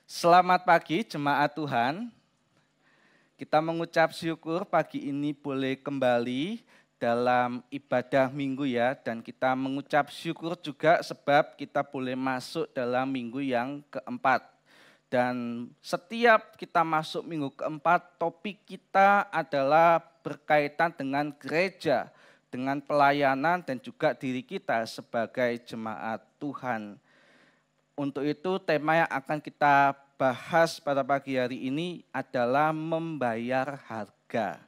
Selamat pagi jemaat Tuhan. Kita mengucap syukur pagi ini boleh kembali dalam ibadah minggu ya. Dan kita mengucap syukur juga sebab kita boleh masuk dalam minggu yang keempat. Dan setiap kita masuk minggu keempat, topik kita adalah berkaitan dengan gereja, dengan pelayanan dan juga diri kita sebagai jemaat Tuhan. Untuk itu tema yang akan kita bahas pada pagi hari ini adalah membayar harga.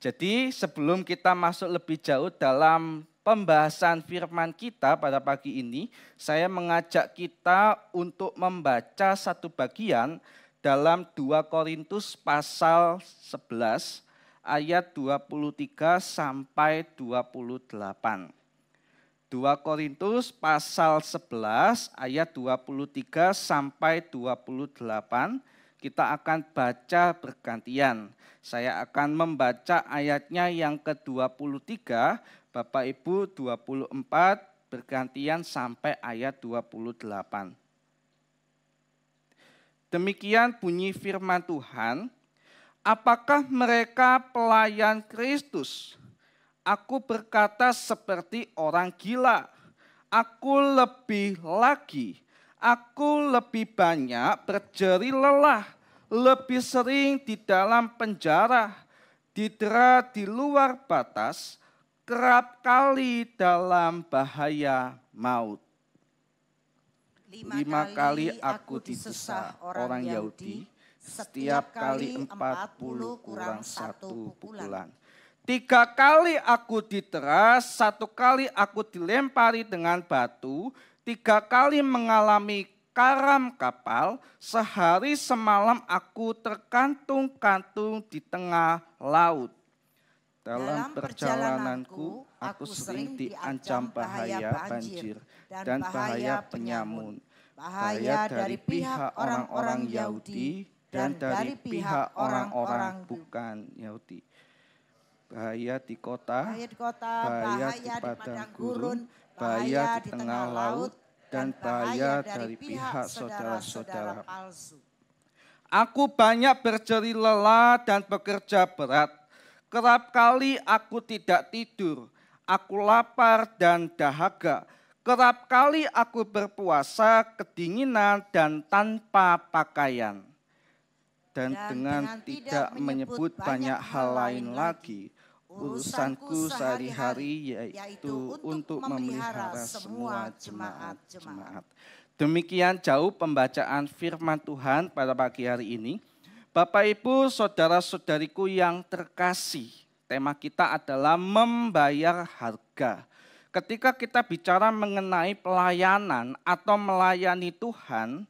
Jadi sebelum kita masuk lebih jauh dalam pembahasan firman kita pada pagi ini, saya mengajak kita untuk membaca satu bagian dalam 2 Korintus pasal 11 ayat 23 sampai 28. 2 Korintus pasal 11 ayat 23 sampai 28, kita akan baca bergantian. Saya akan membaca ayatnya yang ke-23, Bapak Ibu 24, bergantian sampai ayat 28. Demikian bunyi firman Tuhan, apakah mereka pelayan Kristus? Aku berkata seperti orang gila. Aku lebih lagi, aku lebih banyak berjeri lelah, lebih sering di dalam penjara, didera di luar batas, kerap kali dalam bahaya maut. 5 kali aku disesah orang Yahudi, setiap kali 40 kurang 1 pukulan. 3 kali aku didera, 1 kali aku dilempari dengan batu, 3 kali mengalami karam kapal, sehari semalam aku terkantung-kantung di tengah laut. Dalam perjalananku, aku sering diancam bahaya banjir dan bahaya penyamun, bahaya dari pihak orang-orang Yahudi dan dari pihak orang-orang bukan Yahudi. Bahaya di kota, bahaya di padang gurun, bahaya di tengah laut, dan bahaya dari pihak saudara-saudara palsu. Aku banyak berjeri lelah dan bekerja berat. Kerap kali aku tidak tidur, aku lapar dan dahaga. Kerap kali aku berpuasa kedinginan dan tanpa pakaian. Dan dengan tidak menyebut banyak hal lain lagi, urusanku sehari-hari yaitu untuk memelihara semua jemaat-jemaat. Demikian jauh pembacaan firman Tuhan pada pagi hari ini. Bapak, Ibu, saudara-saudariku yang terkasih, tema kita adalah membayar harga. Ketika kita bicara mengenai pelayanan atau melayani Tuhan,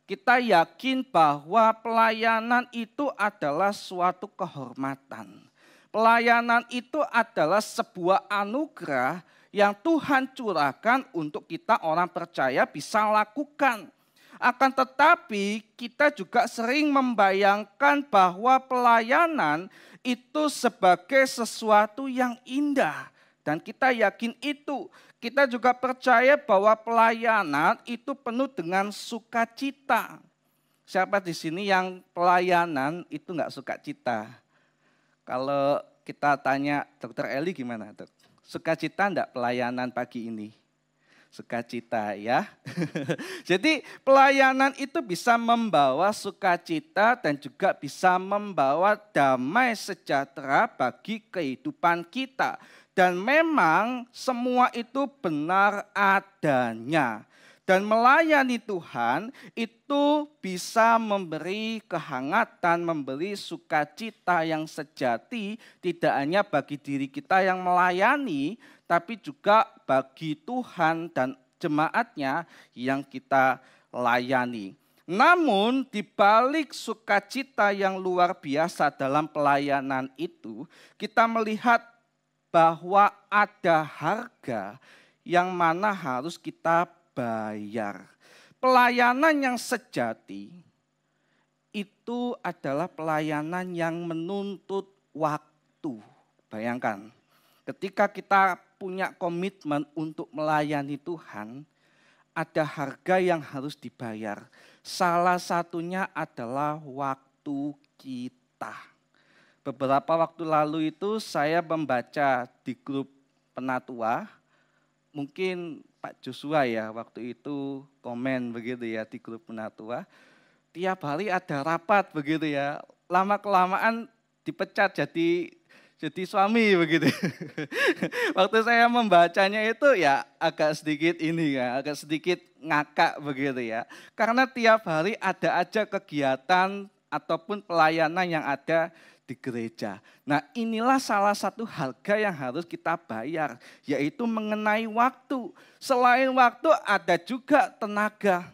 kita yakin bahwa pelayanan itu adalah suatu kehormatan. Pelayanan itu adalah sebuah anugerah yang Tuhan curahkan untuk kita orang percaya bisa lakukan. Akan tetapi kita juga sering membayangkan bahwa pelayanan itu sebagai sesuatu yang indah. Dan kita yakin itu. Kita juga percaya bahwa pelayanan itu penuh dengan sukacita. Siapa di sini yang pelayanan itu enggak sukacita? Kalau kita tanya Dokter Eli gimana, Dok? Sukacita enggak pelayanan pagi ini? Sukacita ya. Jadi pelayanan itu bisa membawa sukacita dan juga bisa membawa damai sejahtera bagi kehidupan kita. Dan memang semua itu benar adanya. Dan melayani Tuhan itu bisa memberi kehangatan, memberi sukacita yang sejati, tidak hanya bagi diri kita yang melayani, tapi juga bagi Tuhan dan jemaatnya yang kita layani. Namun di balik sukacita yang luar biasa dalam pelayanan itu, kita melihat bahwa ada harga yang mana harus kita bayar. Pelayanan yang sejati itu adalah pelayanan yang menuntut waktu. Bayangkan, ketika kita punya komitmen untuk melayani Tuhan, ada harga yang harus dibayar. Salah satunya adalah waktu kita. Beberapa waktu lalu itu saya membaca di grup penatua, mungkin Pak Joshua ya waktu itu komen begitu ya di grup penatua. Tiap hari ada rapat begitu ya, lama-kelamaan dipecat jadi suami begitu. Waktu saya membacanya itu ya agak sedikit ini ya, agak sedikit ngakak begitu ya. Karena tiap hari ada aja kegiatan ataupun pelayanan yang ada di gereja. Nah, inilah salah satu harga yang harus kita bayar, yaitu mengenai waktu. Selain waktu ada juga tenaga.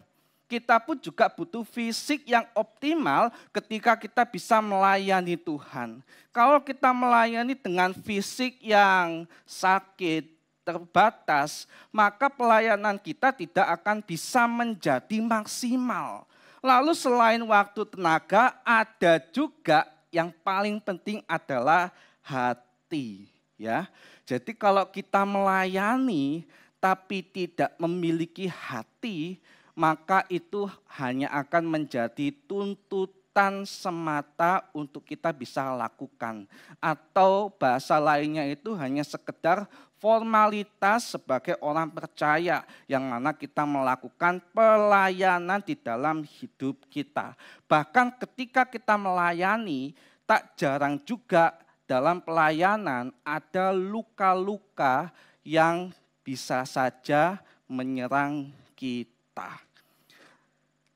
Kita pun juga butuh fisik yang optimal ketika kita bisa melayani Tuhan. Kalau kita melayani dengan fisik yang sakit, terbatas, maka pelayanan kita tidak akan bisa menjadi maksimal. Lalu selain waktu tenaga, ada juga yang paling penting adalah hati, ya. Jadi kalau kita melayani tapi tidak memiliki hati, maka itu hanya akan menjadi tuntutan semata untuk kita bisa lakukan. Atau bahasa lainnya itu hanya sekedar formalitas sebagai orang percaya yang mana kita melakukan pelayanan di dalam hidup kita. Bahkan ketika kita melayani, tak jarang juga dalam pelayanan ada luka-luka yang bisa saja menyerang kita.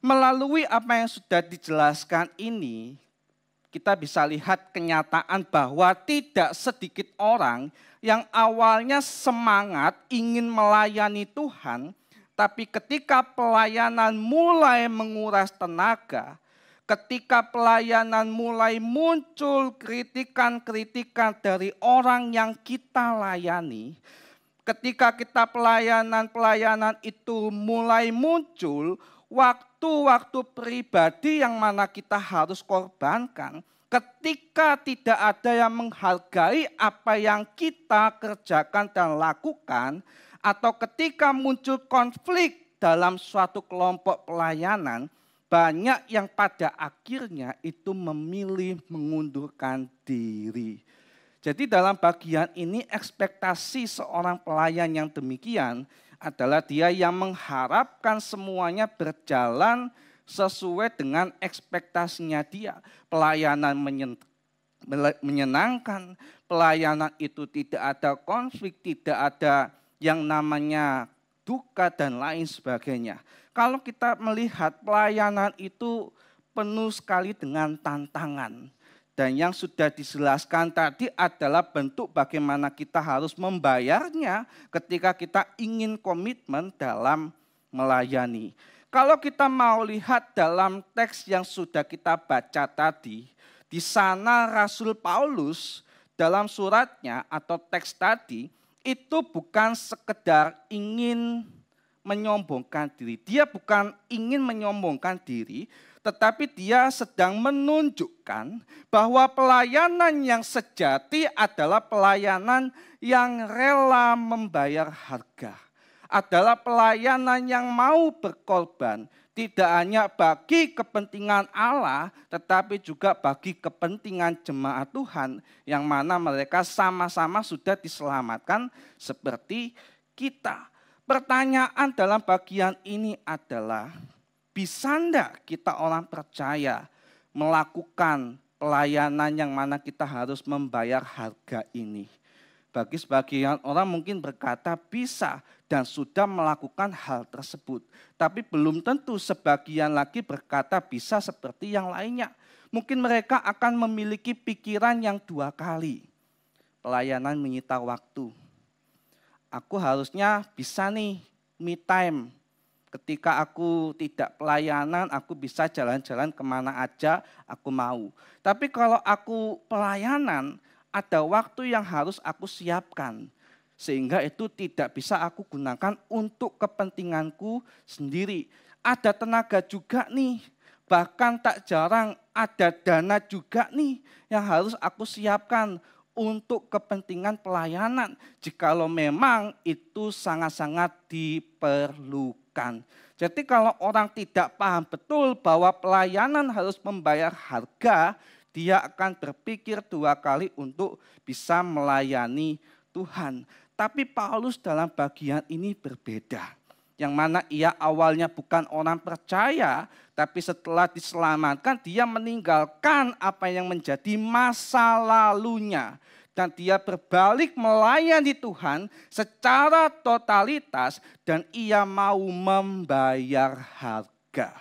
Melalui apa yang sudah dijelaskan ini, kita bisa lihat kenyataan bahwa tidak sedikit orang yang awalnya semangat ingin melayani Tuhan, tapi ketika pelayanan mulai menguras tenaga, ketika pelayanan mulai muncul kritikan-kritikan dari orang yang kita layani, ketika kita pelayanan itu mulai muncul, waktu-waktu pribadi yang mana kita harus korbankan, ketika tidak ada yang menghargai apa yang kita kerjakan dan lakukan, atau ketika muncul konflik dalam suatu kelompok pelayanan, banyak yang pada akhirnya itu memilih mengundurkan diri. Jadi dalam bagian ini ekspektasi seorang pelayan yang demikian adalah dia yang mengharapkan semuanya berjalan sesuai dengan ekspektasinya dia. Pelayanan menyenangkan, pelayanan itu tidak ada konflik, tidak ada yang namanya duka dan lain sebagainya. Kalau kita melihat pelayanan itu penuh sekali dengan tantangan. Dan yang sudah dijelaskan tadi adalah bentuk bagaimana kita harus membayarnya ketika kita ingin komitmen dalam melayani. Kalau kita mau lihat dalam teks yang sudah kita baca tadi, di sana Rasul Paulus dalam suratnya atau teks tadi itu bukan sekedar ingin menyombongkan diri. Dia bukan ingin menyombongkan diri, tetapi dia sedang menunjukkan bahwa pelayanan yang sejati adalah pelayanan yang rela membayar harga. Adalah pelayanan yang mau berkorban, tidak hanya bagi kepentingan Allah, tetapi juga bagi kepentingan jemaat Tuhan, yang mana mereka sama-sama sudah diselamatkan seperti kita. Pertanyaan dalam bagian ini adalah, bisa enggak kita orang percaya melakukan pelayanan yang mana kita harus membayar harga ini? Bagi sebagian orang mungkin berkata bisa dan sudah melakukan hal tersebut. Tapi belum tentu sebagian lagi berkata bisa seperti yang lainnya. Mungkin mereka akan memiliki pikiran yang dua kali. Pelayanan menyita waktu. Aku harusnya bisa nih me time. Ketika aku tidak pelayanan, aku bisa jalan-jalan kemana aja aku mau. Tapi kalau aku pelayanan, ada waktu yang harus aku siapkan. Sehingga itu tidak bisa aku gunakan untuk kepentinganku sendiri. Ada tenaga juga nih, bahkan tak jarang ada dana juga nih yang harus aku siapkan untuk kepentingan pelayanan. Jikalau memang itu sangat-sangat diperlukan. Jadi kalau orang tidak paham betul bahwa pelayanan harus membayar harga, dia akan berpikir dua kali untuk bisa melayani Tuhan. Tapi Paulus dalam bagian ini berbeda. Yang mana ia awalnya bukan orang percaya, tapi setelah diselamatkan dia meninggalkan apa yang menjadi masa lalunya. Dan dia berbalik melayani Tuhan secara totalitas dan ia mau membayar harga.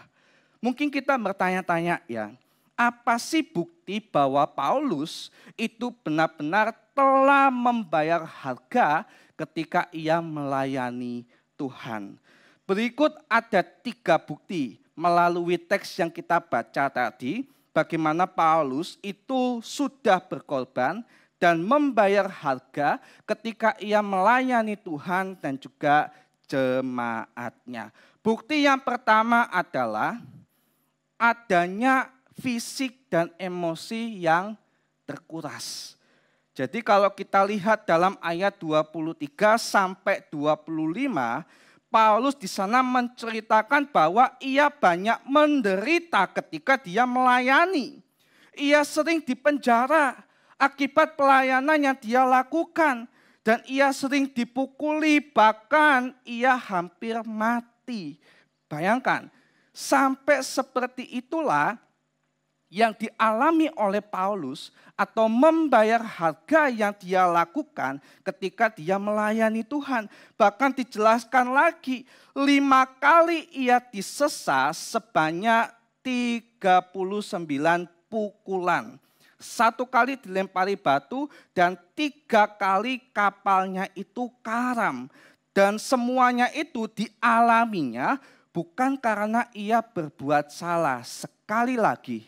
Mungkin kita bertanya-tanya ya, apa sih bukti bahwa Paulus itu benar-benar telah membayar harga ketika ia melayani Tuhan? Berikut ada 3 bukti melalui teks yang kita baca tadi, bagaimana Paulus itu sudah berkorban dan membayar harga ketika ia melayani Tuhan dan juga jemaatnya. Bukti yang pertama adalah adanya fisik dan emosi yang terkuras. Jadi kalau kita lihat dalam ayat 23 sampai 25, Paulus di sana menceritakan bahwa ia banyak menderita ketika dia melayani. Ia sering dipenjara akibat pelayanan yang dia lakukan. Dan ia sering dipukuli, bahkan ia hampir mati. Bayangkan, sampai seperti itulah yang dialami oleh Paulus atau membayar harga yang dia lakukan ketika dia melayani Tuhan. Bahkan dijelaskan lagi, 5 kali ia disesat sebanyak 39 pukulan. 1 kali dilempari batu dan 3 kali kapalnya itu karam. Dan semuanya itu dialaminya bukan karena ia berbuat salah. Sekali lagi,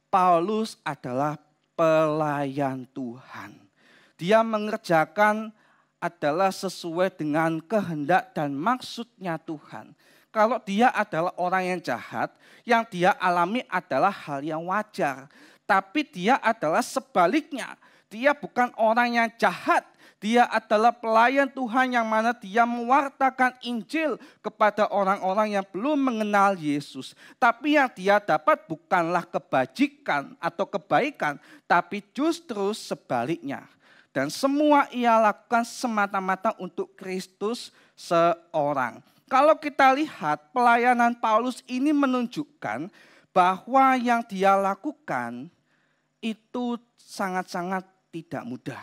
Paulus adalah pelayan Tuhan. Dia mengerjakan adalah sesuai dengan kehendak dan maksudnya Tuhan. Kalau dia adalah orang yang jahat, yang dia alami adalah hal yang wajar. Tapi dia adalah sebaliknya. Dia bukan orang yang jahat. Dia adalah pelayan Tuhan yang mana dia mewartakan Injil kepada orang-orang yang belum mengenal Yesus. Tapi yang dia dapat bukanlah kebajikan atau kebaikan, tapi justru sebaliknya. Dan semua ia lakukan semata-mata untuk Kristus seorang. Kalau kita lihat pelayanan Paulus ini menunjukkan bahwa yang dia lakukan itu sangat-sangat tidak mudah.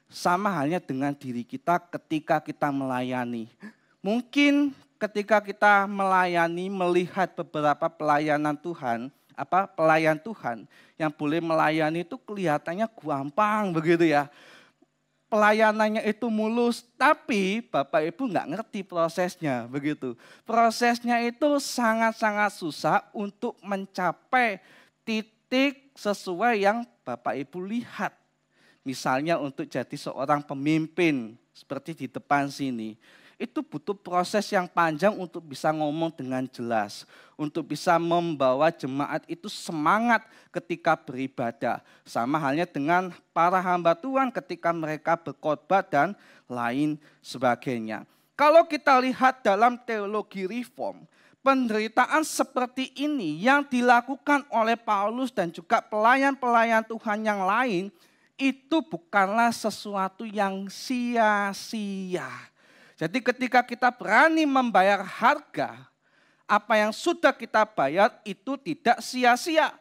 Sama halnya dengan diri kita ketika kita melayani. Mungkin ketika kita melayani, melihat beberapa pelayanan Tuhan, pelayan Tuhan yang boleh melayani itu kelihatannya gampang begitu ya. Pelayanannya itu mulus, tapi Bapak Ibu nggak ngerti prosesnya begitu. Prosesnya itu sangat-sangat susah untuk mencapai titik sesuai yang Bapak Ibu lihat. Misalnya untuk jadi seorang pemimpin seperti di depan sini. Itu butuh proses yang panjang untuk bisa ngomong dengan jelas. Untuk bisa membawa jemaat itu semangat ketika beribadah. Sama halnya dengan para hamba Tuhan ketika mereka berkhotbah dan lain sebagainya. Kalau kita lihat dalam teologi reform, penderitaan seperti ini yang dilakukan oleh Paulus dan juga pelayan-pelayan Tuhan yang lain, itu bukanlah sesuatu yang sia-sia. Jadi ketika kita berani membayar harga, apa yang sudah kita bayar itu tidak sia-sia.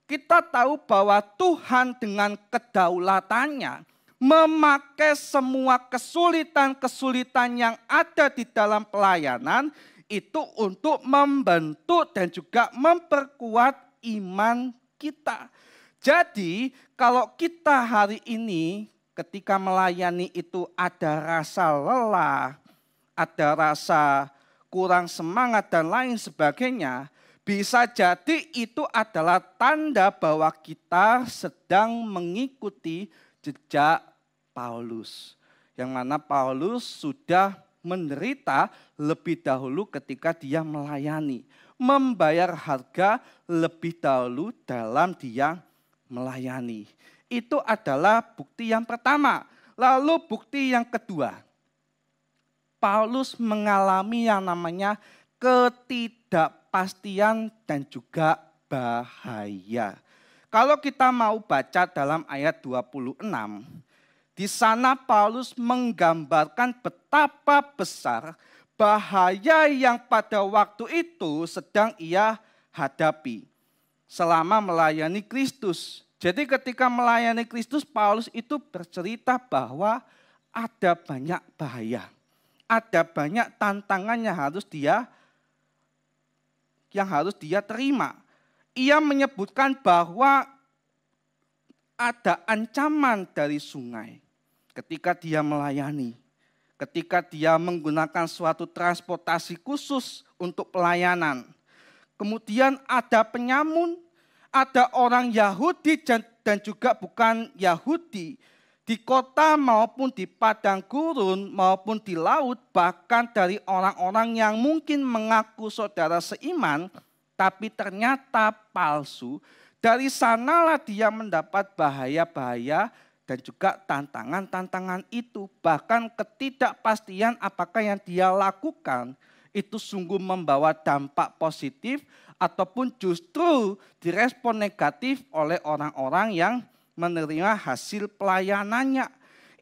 Kita tahu bahwa Tuhan dengan kedaulatannya memakai semua kesulitan-kesulitan yang ada di dalam pelayanan itu untuk membentuk dan juga memperkuat iman kita. Jadi kalau kita hari ini ketika melayani itu ada rasa lelah, ada rasa kurang semangat dan lain sebagainya, bisa jadi itu adalah tanda bahwa kita sedang mengikuti jejak Paulus. Yang mana Paulus sudah menderita lebih dahulu ketika dia melayani. Membayar harga lebih dahulu dalam dia melayani. Itu adalah bukti yang pertama. Lalu bukti yang kedua. Paulus mengalami yang namanya ketidakpastian dan juga bahaya. Kalau kita mau baca dalam ayat 26, di sana Paulus menggambarkan betapa besar bahaya yang pada waktu itu sedang ia hadapi selama melayani Kristus. Jadi ketika melayani Kristus, Paulus itu bercerita bahwa ada banyak bahaya. Ada banyak tantangan yang harus dia terima. Ia menyebutkan bahwa ada ancaman dari sungai ketika dia melayani. Ketika dia menggunakan suatu transportasi khusus untuk pelayanan. Kemudian ada penyamun, ada orang Yahudi dan juga bukan Yahudi. Di kota maupun di padang gurun maupun di laut, bahkan dari orang-orang yang mungkin mengaku saudara seiman, tapi ternyata palsu. Dari sanalah dia mendapat bahaya-bahaya dan juga tantangan-tantangan itu. Bahkan ketidakpastian apakah yang dia lakukan itu sungguh membawa dampak positif ataupun justru direspon negatif oleh orang-orang yang menerima hasil pelayanannya.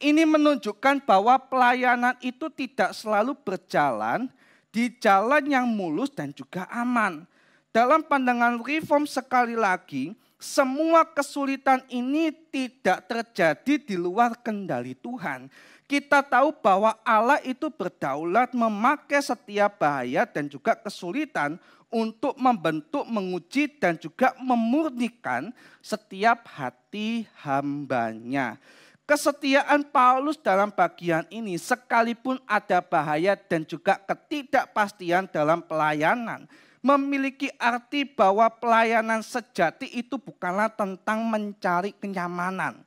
Ini menunjukkan bahwa pelayanan itu tidak selalu berjalan di jalan yang mulus dan juga aman. Dalam pandangan Reform sekali lagi, semua kesulitan ini tidak terjadi di luar kendali Tuhan. Kita tahu bahwa Allah itu berdaulat memakai setiap bahaya dan juga kesulitan untuk membentuk, menguji dan juga memurnikan setiap hati hambanya. Kesetiaan Paulus dalam bagian ini sekalipun ada bahaya dan juga ketidakpastian dalam pelayanan, memiliki arti bahwa pelayanan sejati itu bukanlah tentang mencari kenyamanan.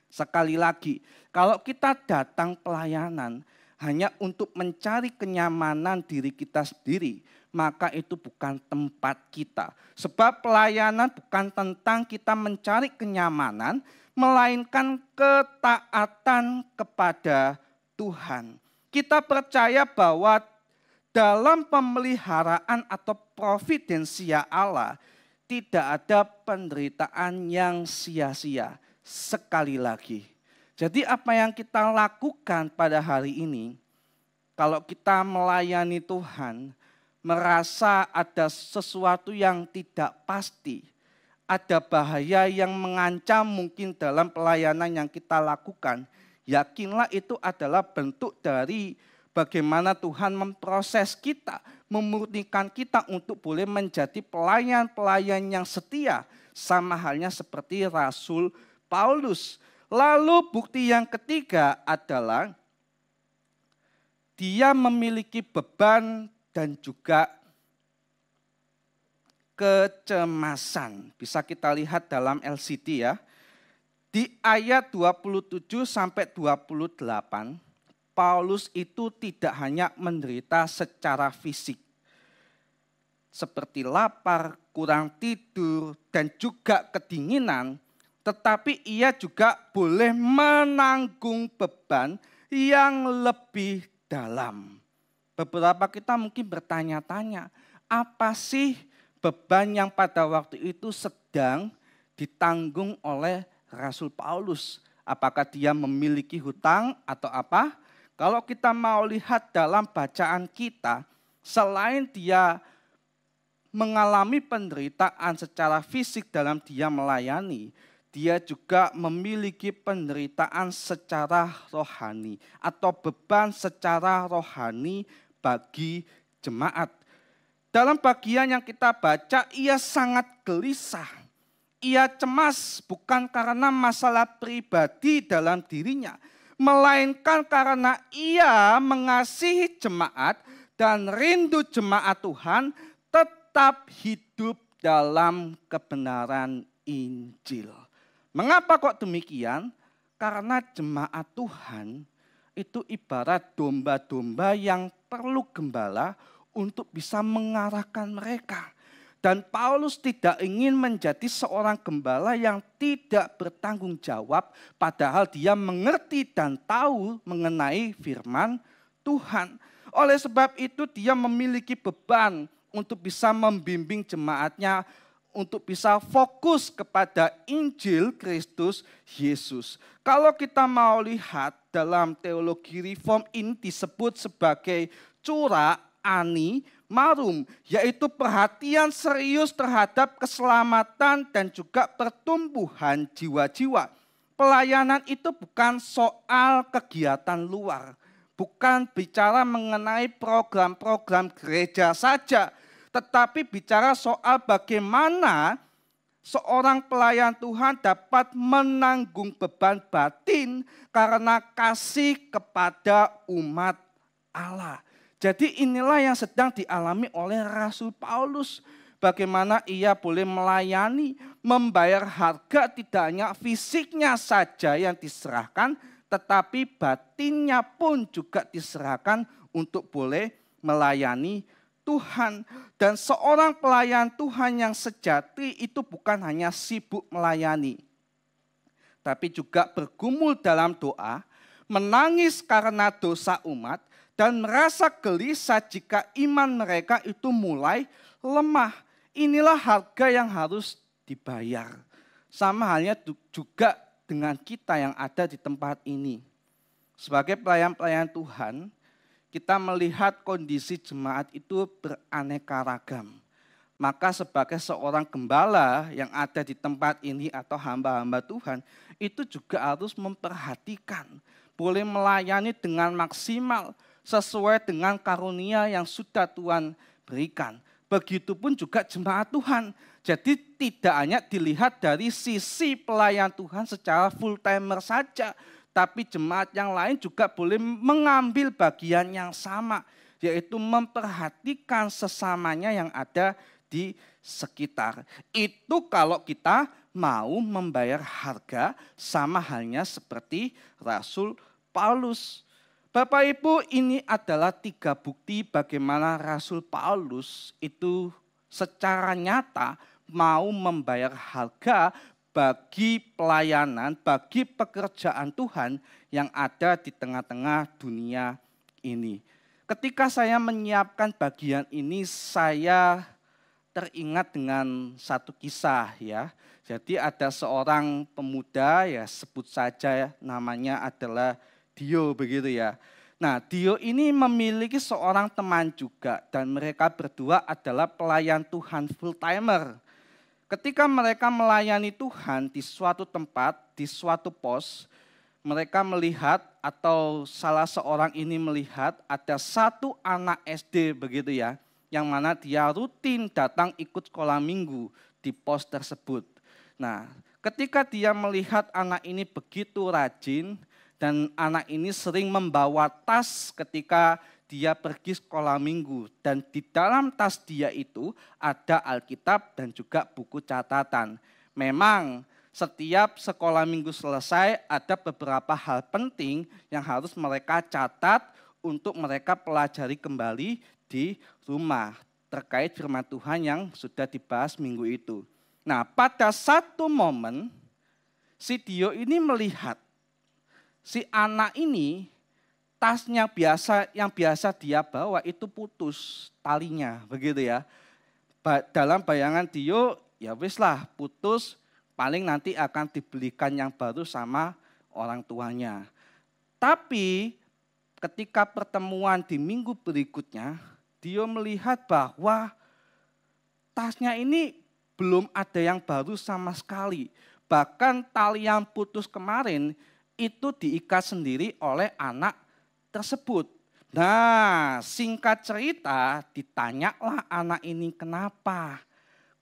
Sekali lagi, kalau kita datang pelayanan hanya untuk mencari kenyamanan diri kita sendiri, maka itu bukan tempat kita. Sebab pelayanan bukan tentang kita mencari kenyamanan, melainkan ketaatan kepada Tuhan. Kita percaya bahwa dalam pemeliharaan atau providensia Allah, tidak ada penderitaan yang sia-sia. Sekali lagi. Jadi apa yang kita lakukan pada hari ini, kalau kita melayani Tuhan, merasa ada sesuatu yang tidak pasti, ada bahaya yang mengancam mungkin dalam pelayanan yang kita lakukan, yakinlah itu adalah bentuk dari bagaimana Tuhan memproses kita, memurnikan kita untuk boleh menjadi pelayan-pelayan yang setia, sama halnya seperti Rasul Paulus. Lalu bukti yang ketiga adalah dia memiliki beban dan juga kecemasan. Bisa kita lihat dalam LCD ya. Di ayat 27 sampai 28, Paulus itu tidak hanya menderita secara fisik, seperti lapar, kurang tidur, dan juga kedinginan, tetapi ia juga boleh menanggung beban yang lebih dalam. Beberapa kita mungkin bertanya-tanya, apa sih beban yang pada waktu itu sedang ditanggung oleh Rasul Paulus? Apakah dia memiliki hutang atau apa? Kalau kita mau lihat dalam bacaan kita, selain dia mengalami penderitaan secara fisik dalam dia melayani, dia juga memiliki penderitaan secara rohani atau beban secara rohani bagi jemaat. Dalam bagian yang kita baca, ia sangat gelisah. Ia cemas bukan karena masalah pribadi dalam dirinya, melainkan karena ia mengasihi jemaat dan rindu jemaat Tuhan tetap hidup dalam kebenaran Injil. Mengapa kok demikian? Karena jemaat Tuhan itu ibarat domba-domba yang perlu gembala untuk bisa mengarahkan mereka. Dan Paulus tidak ingin menjadi seorang gembala yang tidak bertanggung jawab, padahal dia mengerti dan tahu mengenai firman Tuhan. Oleh sebab itu dia memiliki beban untuk bisa membimbing jemaatnya, untuk bisa fokus kepada Injil Kristus Yesus. Kalau kita mau lihat dalam teologi reform ini disebut sebagai cura ani marum, yaitu perhatian serius terhadap keselamatan dan juga pertumbuhan jiwa-jiwa. Pelayanan itu bukan soal kegiatan luar, bukan bicara mengenai program-program gereja saja, tetapi bicara soal bagaimana seorang pelayan Tuhan dapat menanggung beban batin karena kasih kepada umat Allah. Jadi inilah yang sedang dialami oleh Rasul Paulus. Bagaimana ia boleh melayani, membayar harga tidak hanya fisiknya saja yang diserahkan, tetapi batinnya pun juga diserahkan untuk boleh melayani Tuhan. Dan seorang pelayan Tuhan yang sejati itu bukan hanya sibuk melayani, tapi juga bergumul dalam doa, menangis karena dosa umat, dan merasa gelisah jika iman mereka itu mulai lemah. Inilah harga yang harus dibayar. Sama halnya juga dengan kita yang ada di tempat ini. Sebagai pelayan-pelayan Tuhan, kita melihat kondisi jemaat itu beraneka ragam. Maka sebagai seorang gembala yang ada di tempat ini atau hamba-hamba Tuhan, itu juga harus memperhatikan, boleh melayani dengan maksimal sesuai dengan karunia yang sudah Tuhan berikan. Begitupun juga jemaat Tuhan. Jadi tidak hanya dilihat dari sisi pelayan Tuhan secara full timer saja, tapi jemaat yang lain juga boleh mengambil bagian yang sama, yaitu memperhatikan sesamanya yang ada di sekitar. Itu kalau kita mau membayar harga sama halnya seperti Rasul Paulus. Bapak Ibu, ini adalah 3 bukti bagaimana Rasul Paulus itu secara nyata mau membayar harga bagi pelayanan, bagi pekerjaan Tuhan yang ada di tengah-tengah dunia ini. Ketika saya menyiapkan bagian ini, saya teringat dengan satu kisah ya. Jadi ada seorang pemuda, ya sebut saja namanya adalah Dio begitu ya. Nah, Dio ini memiliki seorang teman juga dan mereka berdua adalah pelayan Tuhan full timer. Ketika mereka melayani Tuhan di suatu tempat, di suatu pos, mereka melihat atau salah seorang ini melihat ada satu anak SD begitu ya, yang mana dia rutin datang ikut sekolah minggu di pos tersebut. Nah, ketika dia melihat anak ini begitu rajin, dan anak ini sering membawa tas ketika dia pergi sekolah minggu. Dan di dalam tas dia itu ada Alkitab dan juga buku catatan. Memang setiap sekolah minggu selesai ada beberapa hal penting yang harus mereka catat untuk mereka pelajari kembali di rumah. Terkait firman Tuhan yang sudah dibahas minggu itu. Nah, pada satu momen si Dio ini melihat si anak ini tasnya yang biasa dia bawa itu putus talinya begitu ya. Dalam bayangan Dio ya wis lah putus, paling nanti akan dibelikan yang baru sama orang tuanya. Tapi ketika pertemuan di minggu berikutnya, Dio melihat bahwa tasnya ini belum ada yang baru sama sekali. Bahkan tali yang putus kemarin itu diikat sendiri oleh anak tersebut. Nah, singkat cerita ditanyalah anak ini, kenapa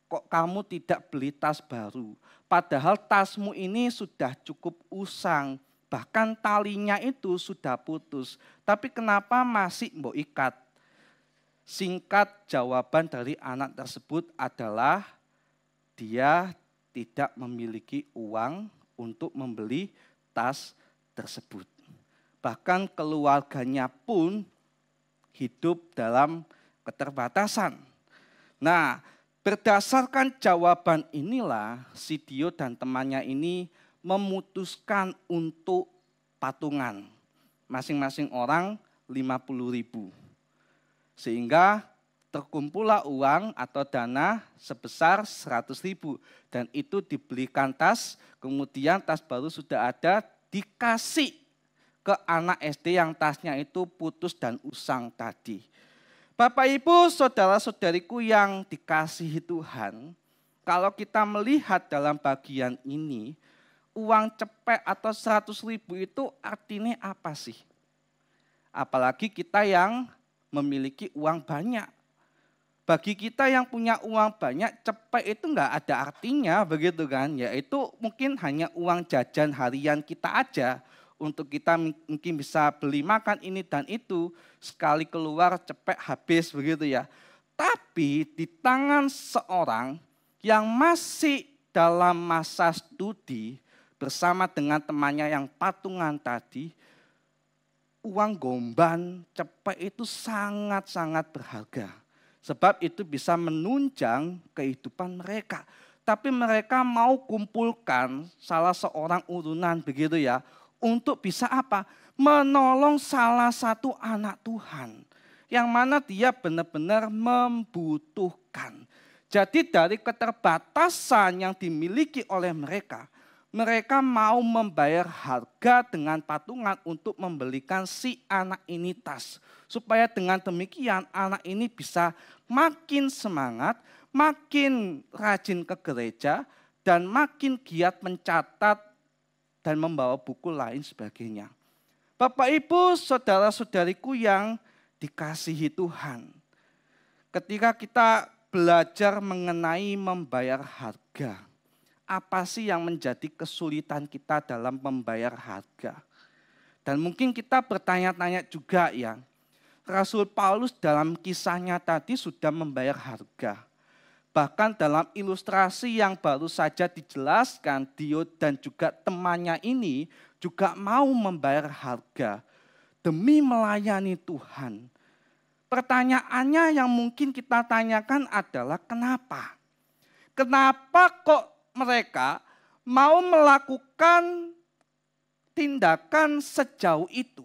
kok kamu tidak beli tas baru? Padahal tasmu ini sudah cukup usang, bahkan talinya itu sudah putus. Tapi kenapa masih mbok ikat? Singkat jawaban dari anak tersebut adalah dia tidak memiliki uang untuk membeli tas tersebut. Bahkan keluarganya pun hidup dalam keterbatasan. Nah, berdasarkan jawaban inilah si Dio dan temannya ini memutuskan untuk patungan. Masing-masing orang 50.000. Sehingga terkumpullah uang atau dana sebesar 100.000. Dan itu dibelikan tas, kemudian tas baru sudah ada dikasih ke anak SD yang tasnya itu putus dan usang tadi. Bapak Ibu, saudara-saudariku yang dikasihi Tuhan, kalau kita melihat dalam bagian ini, uang cepek atau 100.000 itu artinya apa sih? Apalagi kita yang memiliki uang banyak. Bagi kita yang punya uang banyak, cepek itu enggak ada artinya begitu kan. Yaitu mungkin hanya uang jajan harian kita aja. Untuk kita mungkin bisa beli makan ini dan itu. Sekali keluar cepek habis begitu ya. Tapi di tangan seorang yang masih dalam masa studi bersama dengan temannya yang patungan tadi, uang gomban cepek itu sangat-sangat berharga. Sebab itu bisa menunjang kehidupan mereka. Tapi mereka mau kumpulkan salah seorang urunan begitu ya. Untuk bisa apa? Menolong salah satu anak Tuhan. Yang mana dia benar-benar membutuhkan. Jadi dari keterbatasan yang dimiliki oleh mereka, mereka mau membayar harga dengan patungan untuk membelikan si anak ini tas. Supaya dengan demikian anak ini bisa makin semangat, makin rajin ke gereja, dan makin giat mencatat dan membawa buku lain sebagainya. Bapak Ibu, saudara-saudariku yang dikasihi Tuhan. Ketika kita belajar mengenai membayar harga, apa sih yang menjadi kesulitan kita dalam membayar harga? Dan mungkin kita bertanya-tanya juga ya, Rasul Paulus dalam kisahnya tadi sudah membayar harga. Bahkan dalam ilustrasi yang baru saja dijelaskan, Dio dan juga temannya ini juga mau membayar harga demi melayani Tuhan. Pertanyaannya yang mungkin kita tanyakan adalah kenapa? Kenapa kok mereka mau melakukan tindakan sejauh itu?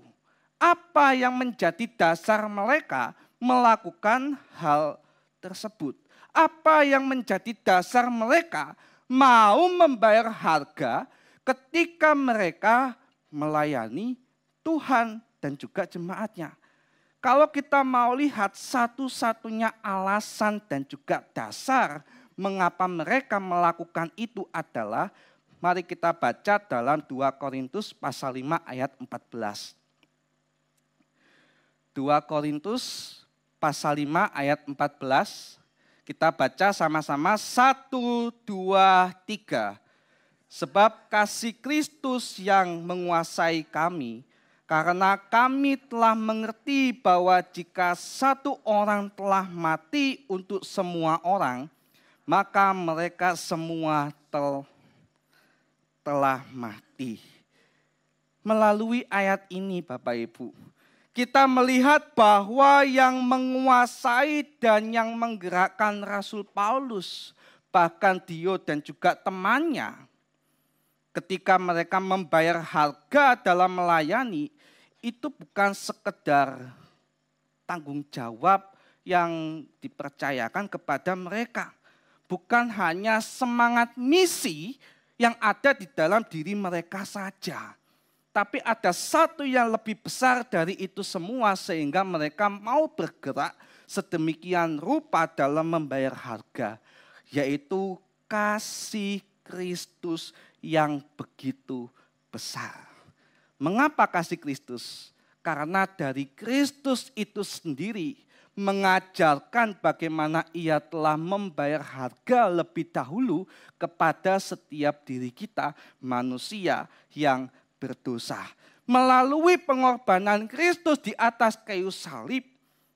Apa yang menjadi dasar mereka melakukan hal tersebut? Apa yang menjadi dasar mereka mau membayar harga ketika mereka melayani Tuhan dan juga jemaatnya? Kalau kita mau lihat satu-satunya alasan dan juga dasar mengapa mereka melakukan itu adalah, mari kita baca dalam 2 Korintus pasal 5 ayat 14. 2 Korintus pasal 5 ayat 14, kita baca sama-sama 1, 2, 3. Sebab kasih Kristus yang menguasai kami, karena kami telah mengerti bahwa jika satu orang telah mati untuk semua orang, maka mereka semua telah mati. Melalui ayat ini Bapak Ibu, kita melihat bahwa yang menguasai dan yang menggerakkan Rasul Paulus, bahkan Dio dan juga temannya, ketika mereka membayar harga dalam melayani, itu bukan sekedar tanggung jawab yang dipercayakan kepada mereka. Bukan hanya semangat misi yang ada di dalam diri mereka saja. Tapi ada satu yang lebih besar dari itu semua sehingga mereka mau bergerak sedemikian rupa dalam membayar harga. Yaitu kasih Kristus yang begitu besar. Mengapa kasih Kristus? Karena dari Kristus itu sendiri mengajarkan bagaimana ia telah membayar harga lebih dahulu kepada setiap diri kita manusia yang berdosa. Melalui pengorbanan Kristus di atas kayu salib,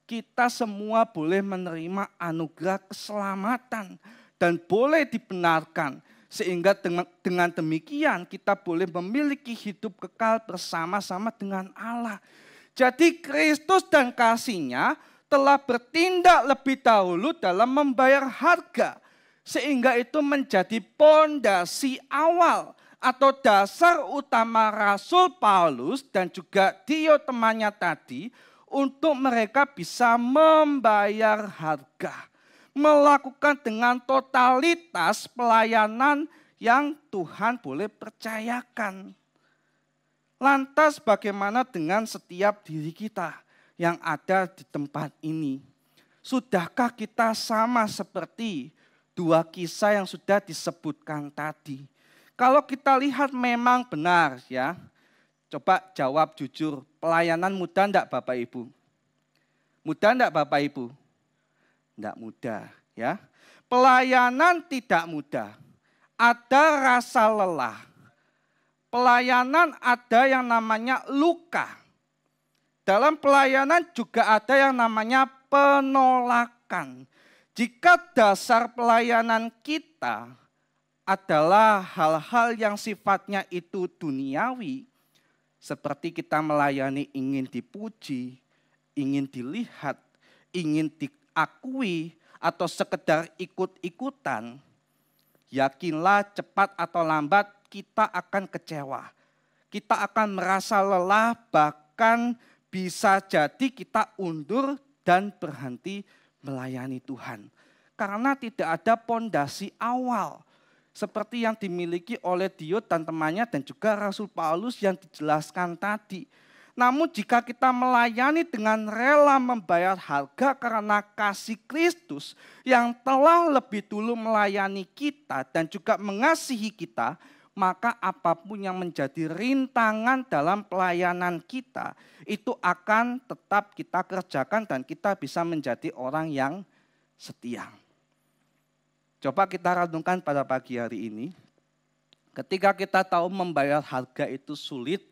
kita semua boleh menerima anugerah keselamatan dan boleh dibenarkan. Sehingga dengan demikian kita boleh memiliki hidup kekal bersama-sama dengan Allah. Jadi Kristus dan kasih-Nya telah bertindak lebih dahulu dalam membayar harga. Sehingga itu menjadi pondasi awal atau dasar utama Rasul Paulus dan juga Dio temannya tadi untuk mereka bisa membayar harga. Melakukan dengan totalitas pelayanan yang Tuhan boleh percayakan. Lantas bagaimana dengan setiap diri kita yang ada di tempat ini? Sudahkah kita sama seperti dua kisah yang sudah disebutkan tadi? Kalau kita lihat memang benar ya. Coba jawab jujur, pelayanan mudah enggak Bapak Ibu? Mudah enggak Bapak Ibu? Enggak mudah ya. Pelayanan tidak mudah. Ada rasa lelah. Pelayanan ada yang namanya luka. Dalam pelayanan juga ada yang namanya penolakan. Jika dasar pelayanan kita adalah hal-hal yang sifatnya itu duniawi, seperti kita melayani ingin dipuji, ingin dilihat, ingin diakui, atau sekedar ikut-ikutan, yakinlah cepat atau lambat kita akan kecewa. Kita akan merasa lelah, bahkan bisa jadi kita undur dan berhenti melayani Tuhan. Karena tidak ada pondasi awal. Seperti yang dimiliki oleh Diot dan temannya dan juga Rasul Paulus yang dijelaskan tadi. Namun jika kita melayani dengan rela membayar harga karena kasih Kristus yang telah lebih dulu melayani kita dan juga mengasihi kita, maka apapun yang menjadi rintangan dalam pelayanan kita, itu akan tetap kita kerjakan dan kita bisa menjadi orang yang setia. Coba kita renungkan pada pagi hari ini. Ketika kita tahu membayar harga itu sulit,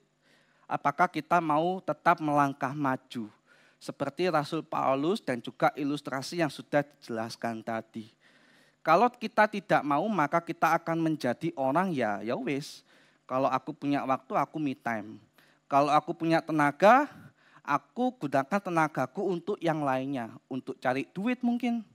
apakah kita mau tetap melangkah maju? Seperti Rasul Paulus dan juga ilustrasi yang sudah dijelaskan tadi. Kalau kita tidak mau, maka kita akan menjadi orang ya wis. Kalau aku punya waktu, aku me time. Kalau aku punya tenaga, aku gunakan tenagaku untuk yang lainnya. Untuk cari duit mungkin.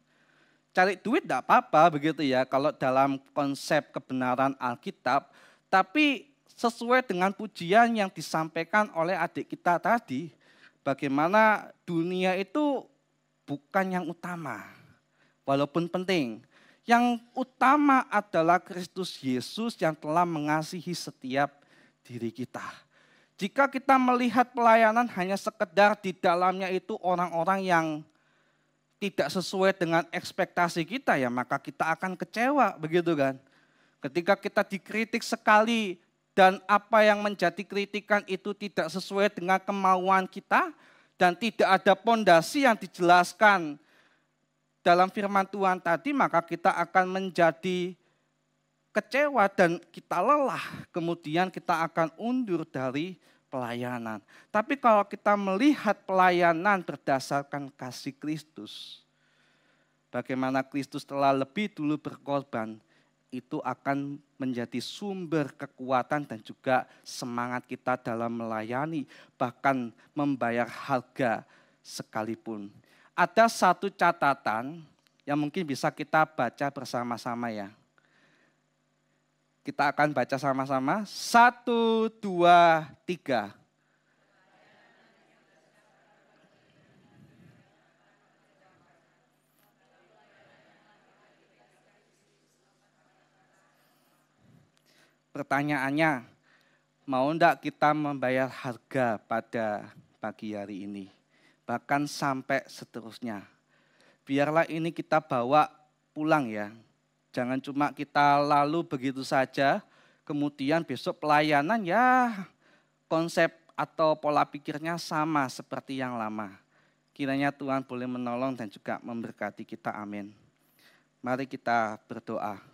Cari duit tidak apa-apa begitu ya, kalau dalam konsep kebenaran Alkitab. Tapi sesuai dengan pujian yang disampaikan oleh adik kita tadi, bagaimana dunia itu bukan yang utama, walaupun penting. Yang utama adalah Kristus Yesus yang telah mengasihi setiap diri kita. Jika kita melihat pelayanan hanya sekedar di dalamnya itu orang-orang yang tidak sesuai dengan ekspektasi kita, ya maka kita akan kecewa, begitu kan. Ketika kita dikritik sekali dan apa yang menjadi kritikan itu tidak sesuai dengan kemauan kita dan tidak ada pondasi yang dijelaskan dalam firman Tuhan tadi, maka kita akan menjadi kecewa dan kita lelah. Kemudian kita akan undur dari pelayanan. Tapi kalau kita melihat pelayanan berdasarkan kasih Kristus, bagaimana Kristus telah lebih dulu berkorban, itu akan menjadi sumber kekuatan dan juga semangat kita dalam melayani, bahkan membayar harga sekalipun. Ada satu catatan yang mungkin bisa kita baca bersama-sama ya. Kita akan baca sama-sama. 1, 2, 3. Pertanyaannya, mau enggak kita membayar harga pada pagi hari ini? Bahkan sampai seterusnya. Biarlah ini kita bawa pulang ya. Jangan cuma kita lalu begitu saja, kemudian besok pelayanan ya konsep atau pola pikirnya sama seperti yang lama. Kiranya Tuhan boleh menolong dan juga memberkati kita, amin. Mari kita berdoa.